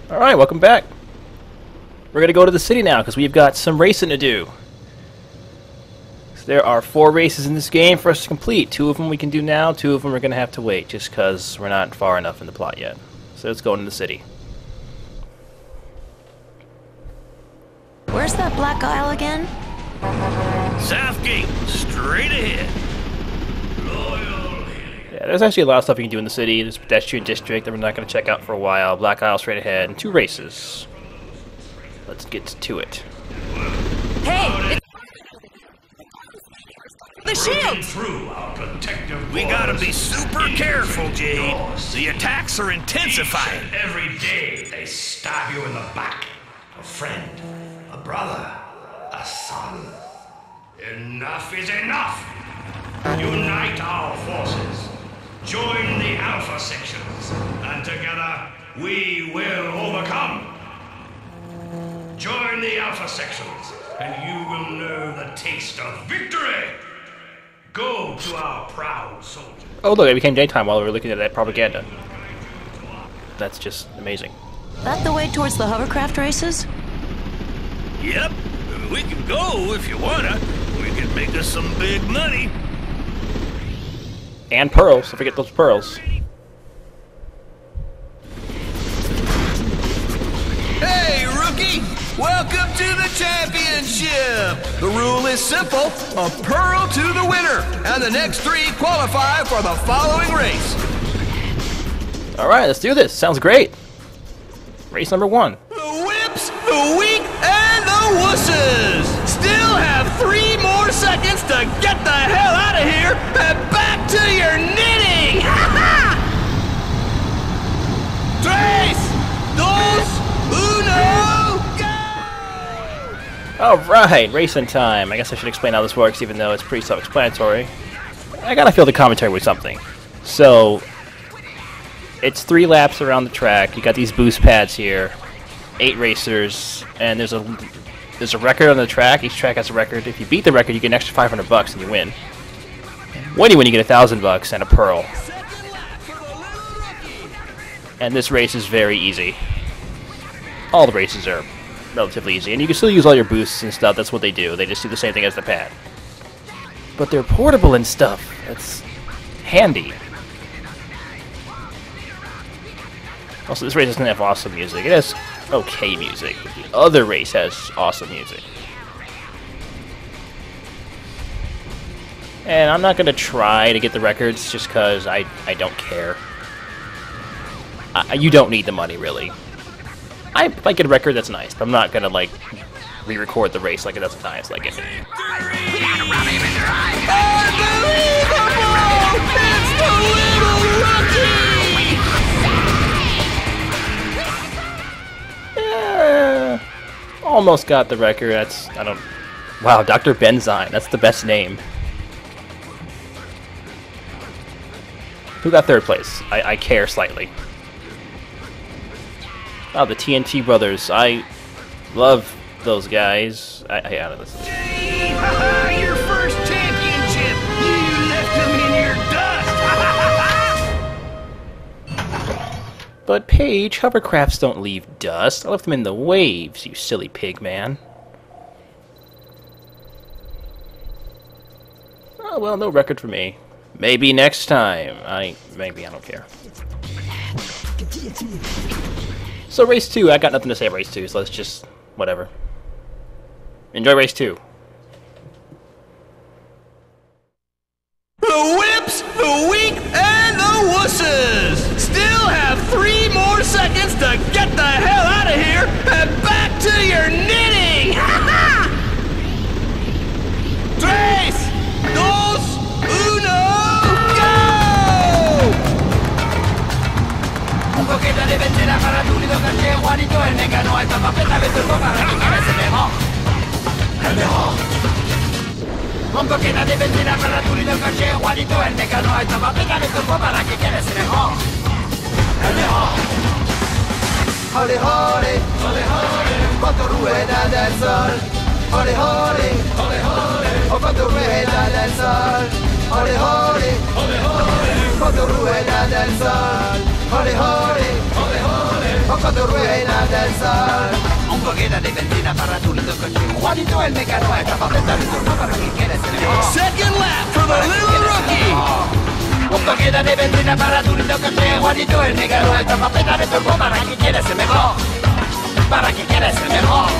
Alright, welcome back. We're going to go to the city now because we've got some racing to do. So there are 4 races in this game for us to complete. 2 of them we can do now, 2 of them we're going to have to wait just because we're not far enough in the plot yet. So let's go into the city. Where's that black aisle again? Southgate, straight ahead. Yeah, there's actually a lot of stuff you can do in the city. There's a pedestrian district that we're not going to check out for a while. Black aisle straight ahead, and 2 races. Let's get to it. Hey! The shield! Through our protective we gotta be super careful, Jade. The attacks are intensifying. Every day they stab you in the back. A friend, a brother, a son. Enough is enough! Unite our forces. Join the Alpha sections, and together we will overcome. Join the Alpha sections, and you will know the taste of victory. Go to our proud soldiers. Oh look, it became daytime while we were looking at that propaganda. That's just amazing. That the way towards the hovercraft races? Yep, we can go if you wanna. We can make us some big money. And pearls, don't forget those pearls. Hey, rookie! Welcome to the championship! The rule is simple, a pearl to the winner, and the next 3 qualify for the following race. Alright, let's do this. Sounds great. Race number 1. The whips, the weak, and the wusses! Still have 3 more seconds to get the hell out of here and back to your knitting! Tres, dos, uno, go! Alright, racing time. I guess I should explain how this works even though it's pretty self-explanatory. I gotta fill the commentary with something. So, it's 3 laps around the track. You got these boost pads here. 8 racers, and there's a record on the track. Each track has a record. If you beat the record, you get an extra $500 and you win. When you win, you get $1,000 and a pearl. And this race is very easy. All the races are relatively easy, and you can still use all your boosts and stuff. That's what they do. They just do the same thing as the pad. But they're portable and stuff. That's handy. Also, this race doesn't have awesome music. It has okay music. But the other race has awesome music. And I'm not going to try to get the records just because I don't care. You don't need the money, really. If I get a record, that's nice. But I'm not going to, like, re-record the race like it doesn't times like it. Unbelievable! It's the little rookie! Almost got the record. Wow, Dr. Benzine. That's the best name. Who got 3rd place? I care slightly. Oh, the TNT brothers. I love those guys. I don't know. Jade, haha, your first championship. You left them in your dust. But Paige, hovercrafts don't leave dust. I left them in the waves, you silly pig man. Oh, well, no record for me. Maybe next time. Maybe, I don't care. So race 2, I got nothing to say about race 2, so let's just, whatever. Enjoy race 2. The whips, the weak, and the wusses! Still have 3 more seconds to get the hell out of here and back to your knitting! Tres, dos, uno, go! Un poquito de benzina para tu lindo caché, Juanito el mecano, esta papeta de turbo para que quede mejor. El mejor. Un poquito de benzina para tu lindo caché, Juanito el mecano, esta papeta de turbo para que quede mejor. El mejor. Ole, ole, ole, ole, cuánto rueda del sol. Ole, ole, ole, ole, oh cuánto rueda del sol. Ole, ole, ole, ole, cuánto rueda del sol. Ole, ole, ole, ole, oh cuando rueda del sol. Un poquito de benzina para tu lindo coche. Juanito el mecano está para apretar el turno para que quieres el mejor. Second lap for the little rookie. Un poquito de benzina para tu lindo coche. Juanito el mecano está para apretar el turno para que quieres el mejor. Para que quieres el mejor.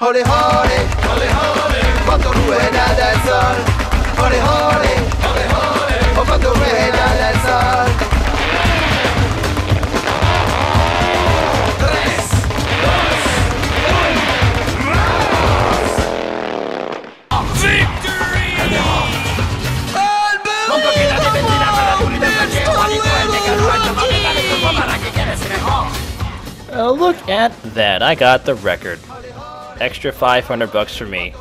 Ole, ole, ole, ole, cuando rueda del sol. Ole, ole, ole, ole, o cuando rueda del sol. 3, 2, 1. Victory! Un poquito de benzina para tu lindo coche. Juanito el mecano está para apretar el turno para que quieres el mejor. Look at that. I got the record. Extra $500 for me.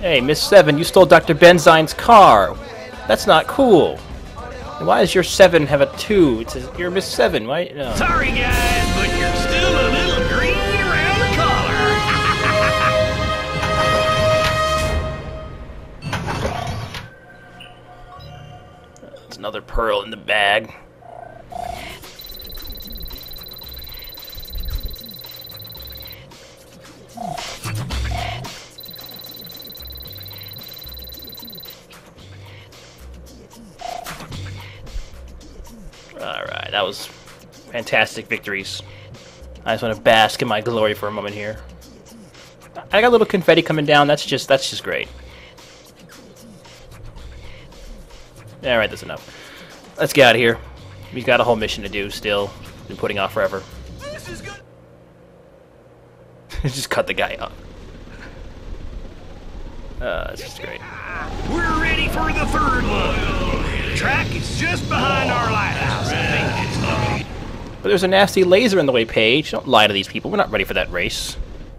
Hey, Miss 7, you stole Dr. Benzine's car. That's not cool. And why does your 7 have a 2? It says you're Miss 7. Why? No. Sorry, guys, but you're still a little green around the collar. It's another pearl in the bag. Alright, that was fantastic victories. I just want to bask in my glory for a moment here. I got a little confetti coming down, that's just great. Alright, that's enough. Let's get out of here. We've got a whole mission to do still. Been putting off forever. This is good. Just cut the guy off. That's just great. We're ready for the third one. The track is just behind our lighthouse, I think. But there's a nasty laser in the way, Paige. Don't lie to these people. We're not ready for that race.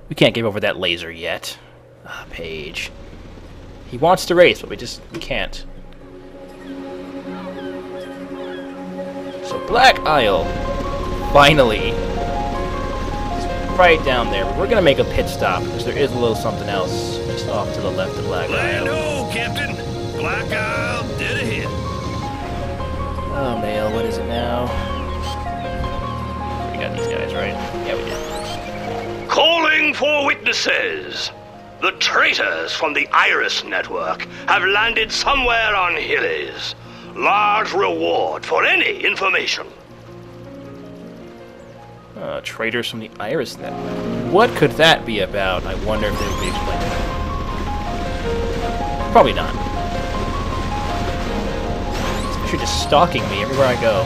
We can't give over that laser yet. Ah, Paige. He wants to race, but we can't. So Black Isle, finally. It's right down there. But we're gonna make a pit stop because there is a little something else just off to the left of Black Land Isle. ho, Captain. Black Isle dead ahead. Oh, Mail, what is it now? We got these guys, right? Yeah, we did. Calling for witnesses. The traitors from the Iris Network have landed somewhere on Hillies. Large reward for any information. Traitors from the Iris Network. What could that be about? I wonder if they would be explained. Probably not. Especially just stalking me everywhere I go.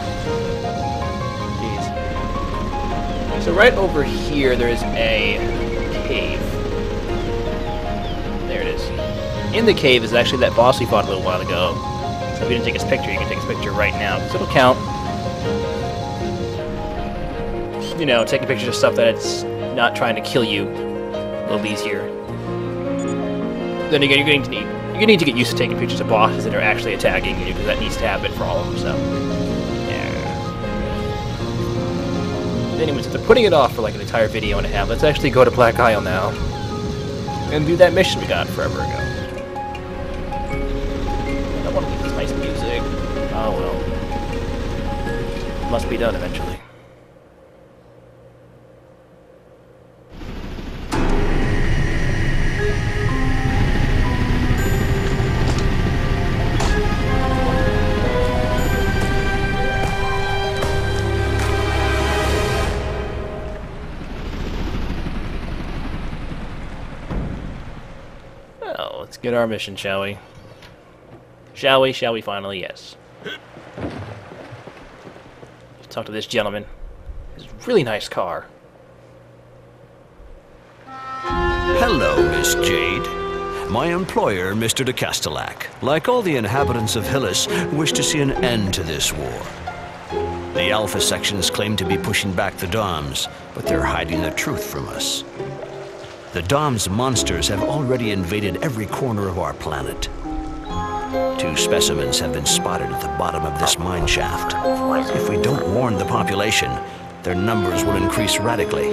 Jeez. So right over here there is a cave. There it is. In the cave is actually that boss we fought a little while ago. So if you didn't take his picture, you can take his picture right now, because it'll count. You know, taking pictures of stuff that it's not trying to kill you a little easier. Then again, you're going to need to get used to taking pictures of bosses that are actually attacking you, because that needs to happen for all of them, so. Yeah. Anyways, if they're putting it off for like an entire video and a half, let's actually go to Black Isle now. And do that mission we got forever ago. I want to get this nice music. Oh well. Must be done eventually. Well, let's get our mission, shall we? Shall we? Shall we finally? Yes. Let's talk to this gentleman. His really nice car. Hello, Miss Jade. My employer, Mr. de Castellac, like all the inhabitants of Hillis, wish to see an end to this war. The Alpha sections claim to be pushing back the Doms, but they're hiding the truth from us. The Dom's monsters have already invaded every corner of our planet. 2 specimens have been spotted at the bottom of this mine shaft. If we don't warn the population, their numbers will increase radically.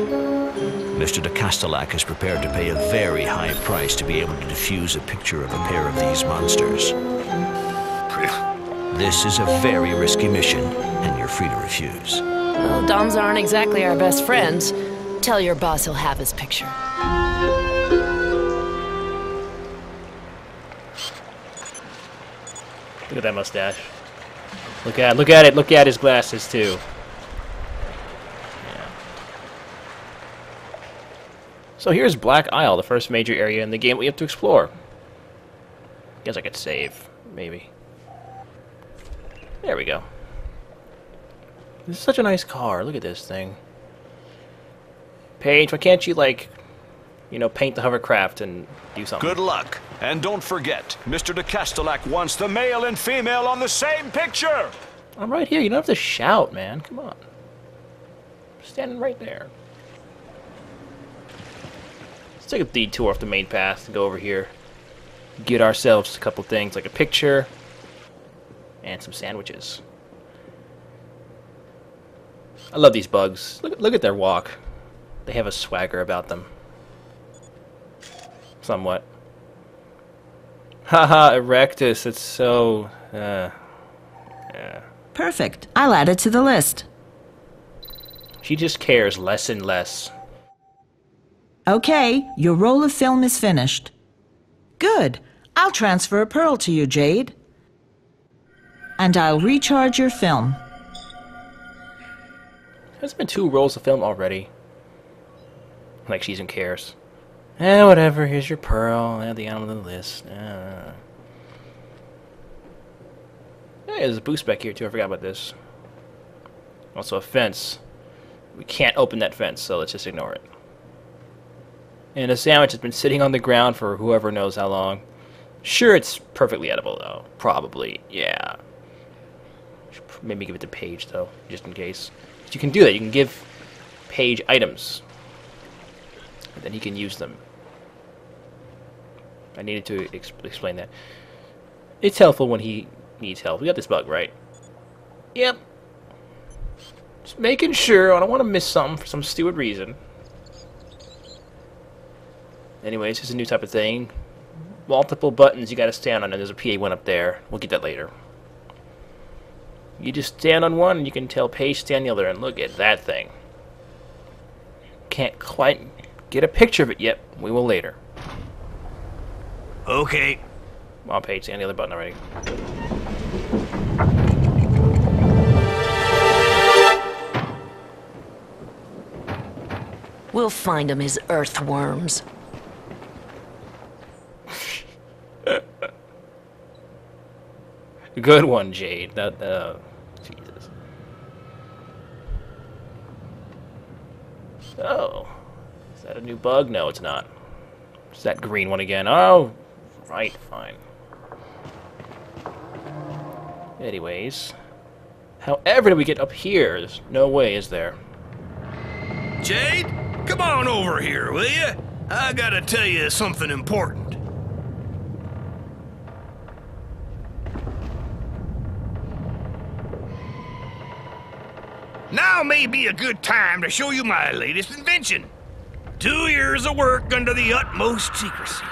Mr. de Castellac is prepared to pay a very high price to be able to defuse a picture of a pair of these monsters. This is a very risky mission, and you're free to refuse. Well, Doms aren't exactly our best friends. Tell your boss he'll have his picture. Look at that mustache. Look at it. Look at his glasses too. Yeah. So here's Black Isle, the first major area in the game we have to explore. Guess I could save, maybe. There we go. This is such a nice car. Look at this thing. Paige, why can't you, like, you know, paint the hovercraft and do something? Good luck. And don't forget, Mr. de Castellac wants the male and female on the same picture! I'm right here. You don't have to shout, man. Come on. I'm standing right there. Let's take a detour off the main path to go over here. Get ourselves a couple things, like a picture and some sandwiches. I love these bugs. Look at their walk. They have a swagger about them. Somewhat. Haha, Erectus. It's so... yeah. Perfect. I'll add it to the list. She just cares less and less. Okay, your roll of film is finished. Good. I'll transfer a pearl to you, Jade. And I'll recharge your film. There's been 2 rolls of film already. Like she even cares. Whatever. Here's your pearl. Add the animal to the list. Hey, there's a boost back here too. I forgot about this. Also a fence. We can't open that fence, so let's just ignore it. And a sandwich has been sitting on the ground for whoever knows how long. Sure, it's perfectly edible though. Probably, yeah. Should maybe give it to Paige though, just in case. But you can do that. You can give Paige items, and then he can use them. I needed to explain that. It's helpful when he needs help. We got this bug, right? Yep. Just making sure. I don't want to miss something for some stupid reason. Anyways, it's a new type of thing. Multiple buttons you gotta stand on, and there's a PA1 up there. We'll get that later. You just stand on one, and you can tell Paige stand on the other, and look at that thing. Can't quite get a picture of it yet. We will later. Okay. Come on, Paige, stand on the other button already. We'll find him his earthworms. Good one, Jade. Jesus. Oh. Is that a new bug? No, it's not. It's that green one again. Oh, right, fine. Anyways. However do we get up here? There's no way, is there? Jade, come on over here, will you? I gotta tell you something important. Now may be a good time to show you my latest invention. 2 years of work under the utmost secrecy.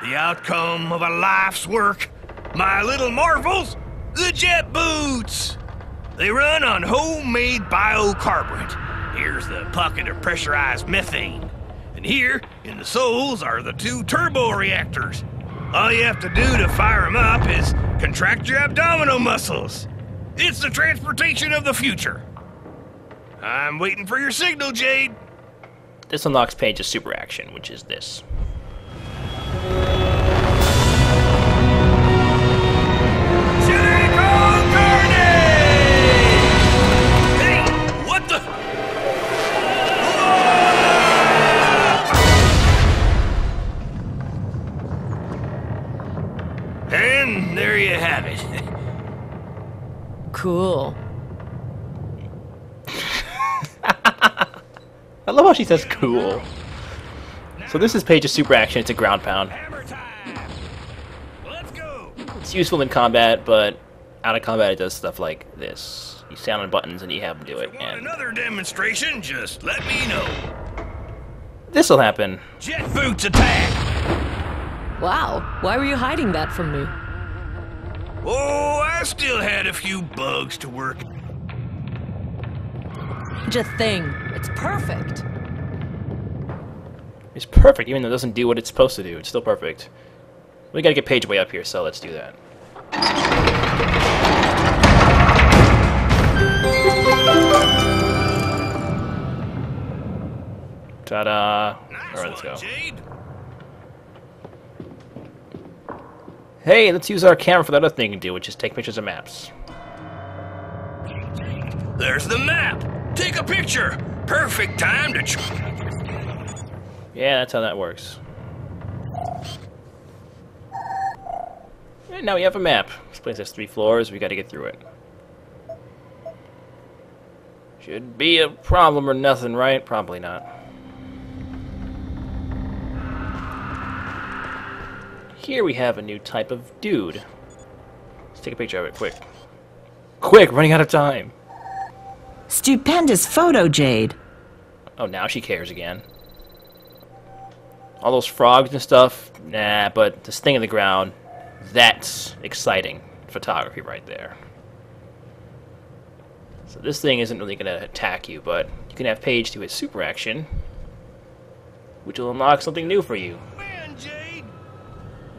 The outcome of a life's work. My little marvels, the jet boots. They run on homemade biocarburant. Here's the pocket of pressurized methane. And here, in the soles, are the 2 turbo reactors. All you have to do to fire them up is contract your abdominal muscles. It's the transportation of the future. I'm waiting for your signal, Jade. This unlocks Paige's super action, which is this. Silicon Carnage! Hey, what the? And there you have it. Cool. I love how she says cool. So this is Paige's super action. It's a ground pound. Hammer time. Let's go. It's useful in combat, but out of combat it does stuff like this. You stand on buttons and you have them do it. If you want And another demonstration, just let me know. this'll happen. Jet boots attack. Wow, why were you hiding that from me? Oh, I still had a few bugs to work. Just thing. It's perfect. It's perfect, even though it doesn't do what it's supposed to do. It's still perfect. We gotta get Paige way up here, so let's do that. Ta-da! Alright, let's go. Jade. Hey, let's use our camera for the other thing to do, which is take pictures of maps. There's the map. Take a picture. Perfect time to... Yeah, that's how that works. And now we have a map. This place has 3 floors. We got to get through it. Should be a problem or nothing, right? Probably not. Here we have a new type of dude. Let's take a picture of it, quick. Quick, running out of time. Stupendous photo, Jade. Oh, now she cares again. All those frogs and stuff, nah, but this thing in the ground, that's exciting photography right there. So this thing isn't really going to attack you, but you can have Paige do his super action, which will unlock something new for you. Man, Jade.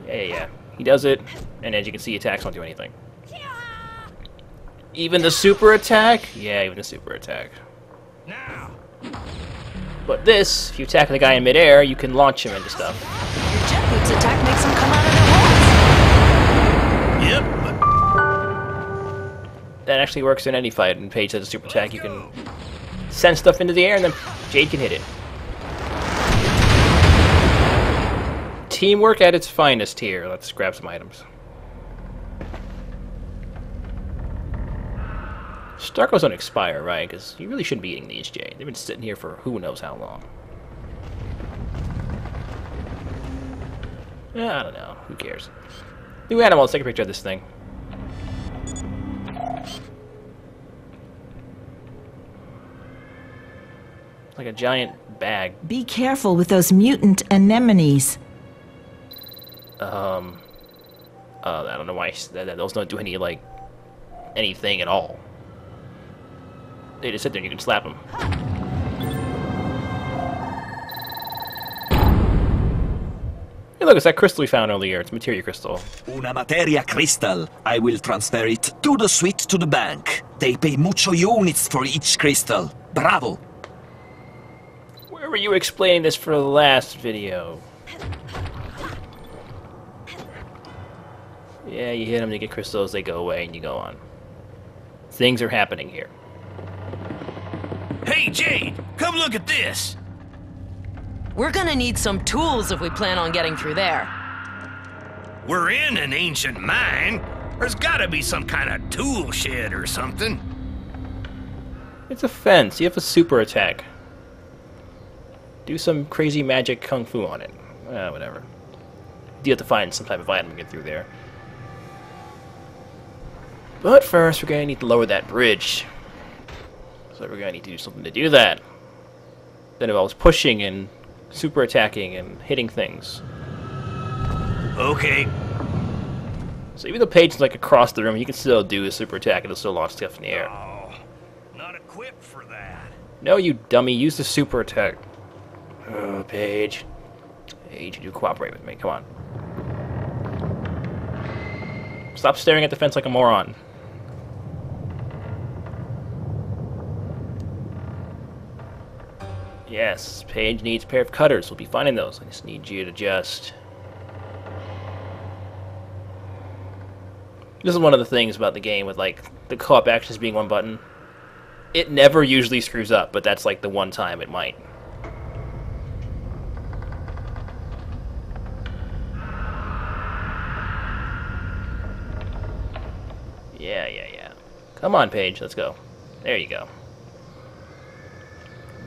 Yeah. He does it, and as you can see, attacks won't do anything. Even the super attack? Yeah, even the super attack. Now. But this, if you attack the guy in midair, you can launch him into stuff. Your jet boots attack makes them come out of their holes. Yep, but... That actually works in any fight. And Paige has a super attack. You can send stuff into the air, and then Jade can hit it. Teamwork at its finest here. Let's grab some items. Starkos don't expire, right? Because you really shouldn't be eating these, Jade. They've been sitting here for who knows how long. Yeah, I don't know. Who cares? New animal. Let's take a picture of this thing. Like a giant bag. Be careful with those mutant anemones. I don't know why those don't do any, like, anything at all. They just sit there and you can slap them. Hey, look, it's that crystal we found earlier. It's a materia crystal. Una materia crystal. I will transfer it to the suite to the bank. They pay mucho units for each crystal. Bravo. Where were you explaining this for the last video? Yeah, you hit them, they get crystals, they go away, and you go on. Things are happening here. Hey, Jade, come look at this. We're gonna need some tools if we plan on getting through there. We're in an ancient mine. There's gotta be some kind of tool shed or something. It's a fence. You have a super attack. Do some crazy magic kung fu on it. Whatever. You have to find some type of item to get through there. But first, we're gonna need to lower that bridge. So we're gonna need to do something to do that. Then involves pushing and super attacking and hitting things. Okay. So even though Paige is like across the room, you can still do a super attack and it'll still launch stuff in the air. Oh, not equipped for that. No, you dummy. Use the super attack. Oh, Paige. Paige, you do cooperate with me. Come on. Stop staring at the fence like a moron. Yes, Paige needs a pair of cutters. We'll be finding those. I just need you to just... This is one of the things about the game with, like, the co-op actions being one button. It never usually screws up, but that's, like, the one time it might. Yeah. Come on, Paige. Let's go. There you go.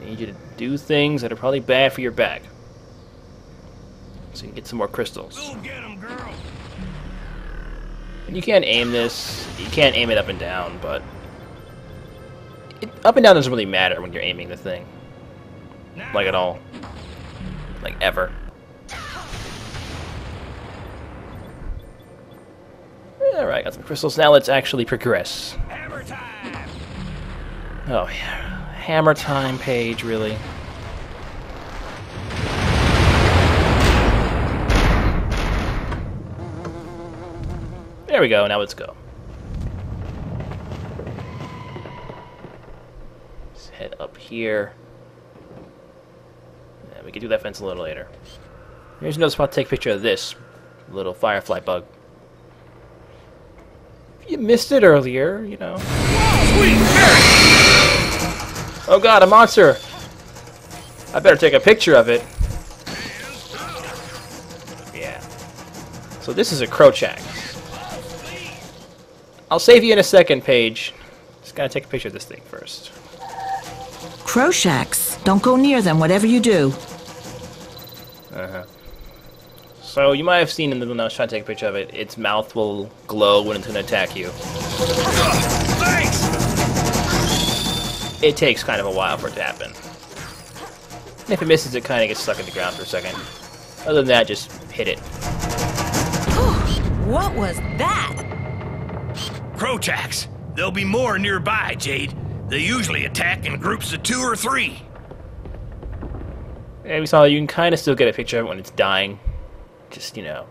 I need you to do things that are probably bad for your back. So you can get some more crystals. Go get 'em, girl. And you can't aim this. You can't aim it up and down, but... up and down doesn't really matter when you're aiming the thing. Like at all. Like ever. Alright, got some crystals. Now let's actually progress. Hammer time! Oh, yeah. Hammer time, Pey'j, really. There we go, now let's go. Let's head up here. Yeah, we can do that fence a little later. Here's another spot to take a picture of this little firefly bug. If you missed it earlier, you know. Sweet Mary! Oh god, a monster! I better take a picture of it. Yeah. So this is a Krochak. I'll save you in a second, Pey'j. Just gotta take a picture of this thing first. Krochaks. Don't go near them, whatever you do. So you might have seen in the when I was trying to take a picture of it, its mouth will glow when it's gonna attack you. Thanks! It takes kind of a while for it to happen. And if it misses, it kind of gets stuck in the ground for a second. Other than that, just hit it. What was that? Krochaks. There'll be more nearby, Jade. They usually attack in groups of 2 or 3. And we saw you can kind of still get a picture of it when it's dying. Just, you know.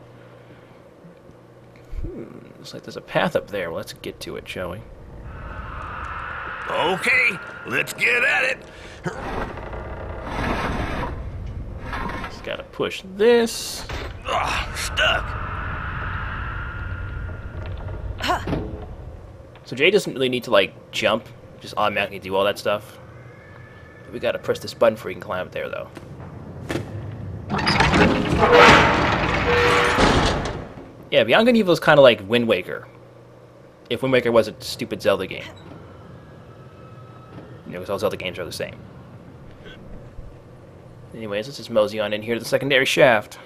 Looks like there's a path up there. Well, let's get to it, shall we? Okay, let's get at it. Just gotta push this. Ugh, stuck. So Jade doesn't really need to, like, jump. Just automatically do all that stuff. But we gotta press this button before we can climb up there, though. Yeah, Beyond Good and Evil is kind of like Wind Waker. If Wind Waker was a stupid Zelda game. You know, because all Zelda games are the same. Anyways, let's just mosey on in here to the secondary shaft.